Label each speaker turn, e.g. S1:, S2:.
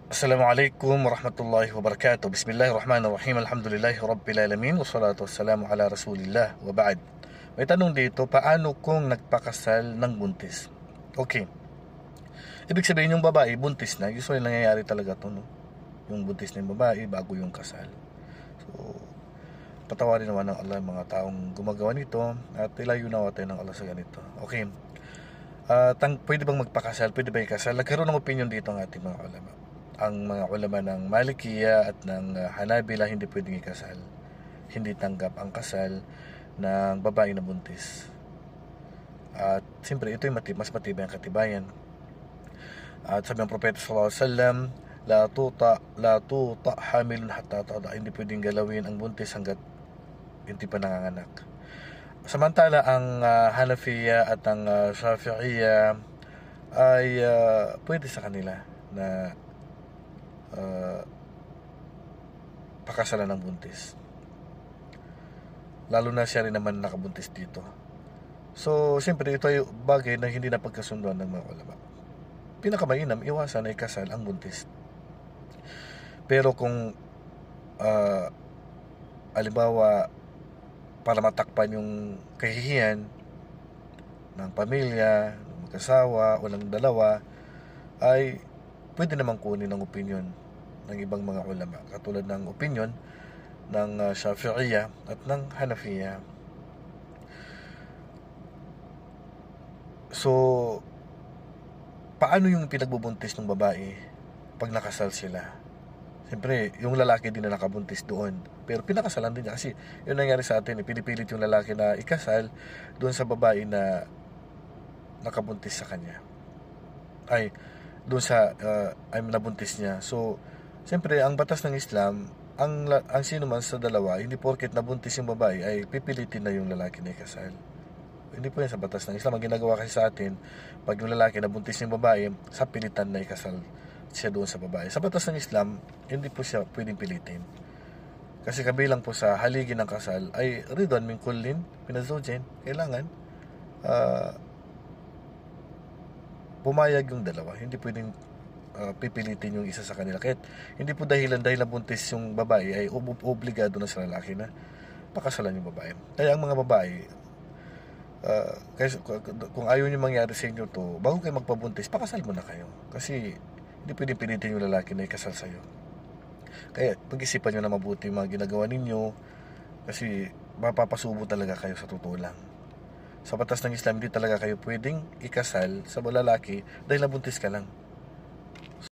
S1: Assalamualaikum warahmatullahi wabarakatuh. Bismillahirrahmanirrahim. Alhamdulillahi rabbil alamin. Wassalatu wassalamu ala rasulillah wa ba'd. May tanong dito, paano kung nagpakasal ng buntis? Okay. Ibig sabihin yung babae buntis na. Usually nangyayari talaga to, no? Yung buntis na yung babae bago yung kasal. So, patawarin naman ng Allah mga taong gumagawa nito at ilayo nawa tayo ng Allah sa ganito. Okay. Pwede bang magpakasal? Pwede ba ikasal? Nagkaroon ng opinion dito ang ating mga ulama. Ang mga ulama ng Malikiya at ng Hanabila hindi pwedeng ikasal. Hindi tanggap ang kasal ng babae na buntis. At siyempre ito yung mas matibay ang katibayan. At sabi ng Propeta sallallahu alaihi wasallam, la tuta hamilun hatta tada. Hindi pwedeng galawin ang buntis hanggat hindi pa nanganganak. Samantala ang Hanafiya at ang Shafi'iyya ay pwede sa kanila na pakasalan ng buntis. Lalo na siya rin naman nakabuntis dito. So, siyempre ito ay bagay na hindi napagkasunduan ng mga ulama. Pinakamainam, iwasan ay kasal ang buntis. Pero kung halimbawa para matakpan yung kahihiyan ng pamilya, ng mag-asawa o ng dalawa, ay pwede namang kunin ang opinion ng ibang mga ulama, katulad ng opinion ng Shafi'iyya at ng Hanafiyya. So, paano yung pinagbubuntis ng babae pag nakasal sila? Siyempre, yung lalaki din na nakabuntis doon. Pero pinakasalan din niya kasi yun nangyari sa atin. Pinipilit yung lalaki na ikasal doon sa babae na nakabuntis sa kanya. Ay, doon sa ay nabuntis niya. So, siyempre, ang batas ng Islam, ang sino man sa dalawa, hindi porket nabuntis yung babae ay pipilitin na yung lalaki na ikasal. Hindi po yan sa batas ng Islam. Ang ginagawa kasi sa atin, pag yung lalaki nabuntis yung babae, sa pilitan na ikasal siya doon sa babae. Sa batas ng Islam, hindi po siya pwedeng pilitin. Kasi kabilang po sa haligi ng kasal ay ridwan min kullin minazawjain. Kailangan pumayag yung dalawa. Hindi pwedeng pipilitin yung isa sa kanila. Kahit hindi po dahil nabuntis yung babae ay obligado na sa lalaki na pakasalan yung babae. Kaya ang mga babae, kung ayaw nyo mangyari sa inyo to, bago kayo magpabuntis, pakasal mo na kayo. Kasi hindi pwedeng pilitin yung lalaki na ikasal sa'yo. Kaya pag-isipan nyo na mabuti yung mga ginagawa ninyo, kasi mapapasubo talaga kayo sa totoo lang. Sa batas ng Islam, hindi talaga kayo pwedeng ikasal sa lalaki dahil nabuntis ka lang.